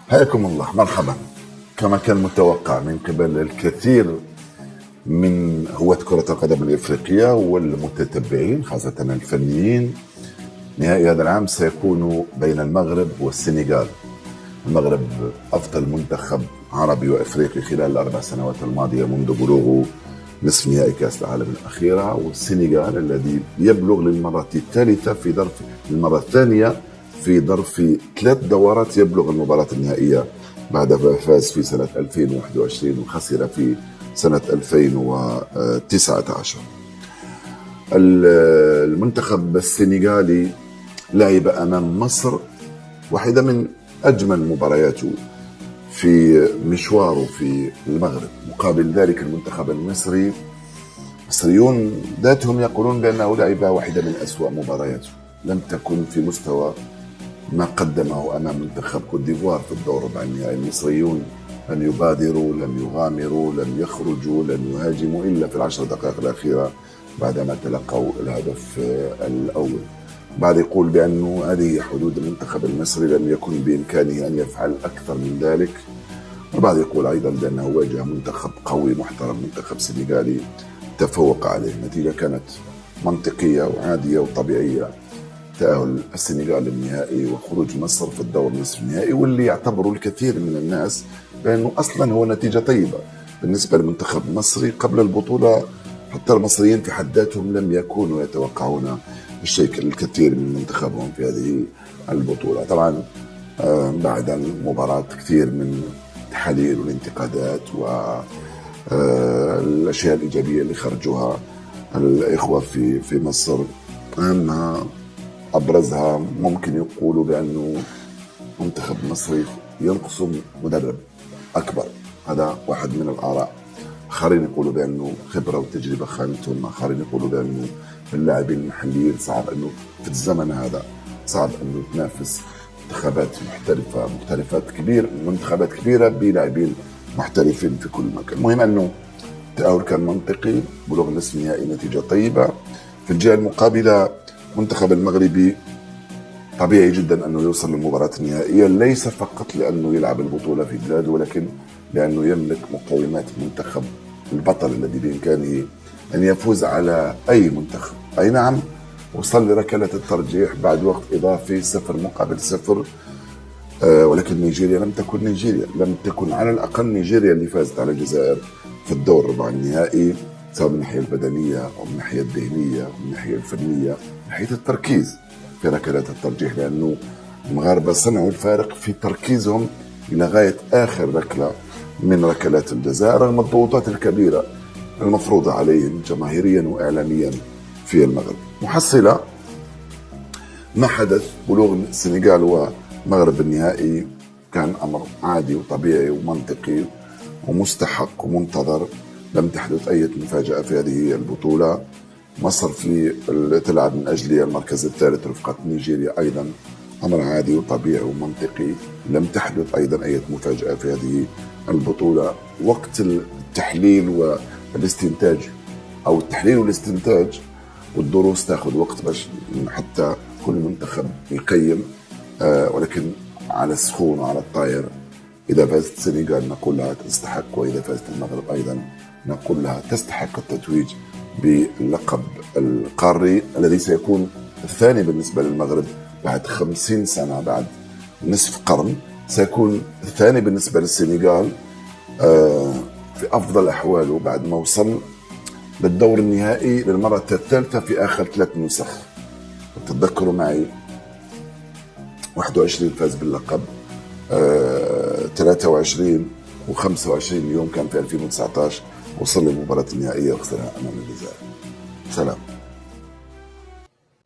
حياكم الله، مرحبا. كما كان متوقع من قبل الكثير من هواة كرة القدم الإفريقية والمتتبعين خاصة الفنيين، نهائي هذا العام سيكون بين المغرب والسنغال. المغرب أفضل منتخب عربي وإفريقي خلال ال4 سنوات الماضية منذ بلوغه نصف نهائي كأس العالم الأخيرة، والسنغال الذي يبلغ للمرة الثالثة للمرة الثانية في ظرف 3 دورات يبلغ المباراة النهائية بعد فاز في سنة 2021 وخسر في سنة 2019. المنتخب السنغالي لعب أمام مصر واحدة من أجمل مبارياته في مشواره في المغرب. مقابل ذلك المنتخب المصريون ذاتهم يقولون بأنه لعب واحدة من أسوأ مبارياته، لم تكن في مستوى ما قدمه أمام منتخب كوت ديفوار في الدور ربع النهائي. المصريون لم يبادروا، لم يغامروا، لم يخرجوا، لم يهاجموا إلا في ال10 دقائق الأخيرة بعدما تلقوا الهدف الأول. بعد يقول بأنه هذه حدود المنتخب المصري، لم يكن بإمكانه أن يفعل أكثر من ذلك. وبعد يقول أيضا بأنه واجه منتخب قوي محترم، منتخب سنغالي تفوق عليه. النتيجة كانت منطقية وعادية وطبيعية، تأهل السنغال للنهائي وخروج مصر في الدور نصف النهائي، واللي يعتبره الكثير من الناس بأنه أصلا هو نتيجة طيبة بالنسبة للمنتخب المصري. قبل البطولة حتى المصريين في حد ذاتهم لم يكونوا يتوقعون الكثير من منتخبهم في هذه البطولة. طبعا بعد المباراة كثير من التحاليل والانتقادات والأشياء الإيجابية اللي خرجوها الإخوة في مصر، أما أبرزها ممكن يقولوا بأنه منتخب مصري ينقص مدرب أكبر، هذا واحد من الآراء. آخرين يقولوا بأنه خبرة وتجربة خانتهم، آخرين يقولوا بأنه اللاعبين المحليين صعب أنه في الزمن هذا صعب أنه تنافس منتخبات منتخبات كبيرة بلاعبين محترفين في كل مكان. المهم أنه التأهل كان منطقي، بلوغ نصف النهائي نتيجة طيبة. في الجهة المقابلة المنتخب المغربي طبيعي جدا أنه يوصل للمباراة النهائية، ليس فقط لأنه يلعب البطولة في بلاده، ولكن لأنه يملك مقومات المنتخب البطل الذي بإمكانه أن يفوز على أي منتخب. أي نعم، وصل لركلة الترجيح بعد وقت إضافي 0-0، ولكن نيجيريا لم تكن على الأقل نيجيريا اللي فازت على الجزائر في الدور ربع النهائي، سواء من الناحية البدنية أو من الناحية الذهنية أو من الناحية الفنية، من ناحية التركيز في ركلات الترجيح، لأنه المغاربة صنعوا الفارق في تركيزهم إلى غاية آخر ركلة من ركلات الجزاء رغم الضغوطات الكبيرة المفروضة عليهم جماهيريا وإعلاميا في المغرب. محصلة ما حدث، بلوغ السنغال ومغرب النهائي كان أمر عادي وطبيعي ومنطقي ومستحق ومنتظر، لم تحدث أي مفاجأة في هذه البطولة. مصر تلعب من أجل المركز الثالث رفقة نيجيريا، أيضا أمر عادي وطبيعي ومنطقي، لم تحدث أيضا أي مفاجأة في هذه البطولة. وقت التحليل والاستنتاج أو التحليل والاستنتاج والدروس تأخذ وقت باش حتى كل منتخب يقيم، ولكن على السخون وعلى الطاير إذا فازت السنغال نقول لها تستحق، وإذا فازت المغرب أيضا نقول لها تستحق التتويج باللقب القاري الذي سيكون الثاني بالنسبة للمغرب بعد 50 سنة، بعد نصف قرن سيكون الثاني بالنسبة للسنغال في أفضل أحواله بعد ما وصل للدور النهائي للمرة الثالثة في آخر 3 نسخ. تتذكروا معي 21 فاز باللقب، 23 و25 يوم كان في 2019 وصل للمباراة النهائية وخسرها أمام الجزائر. سلام.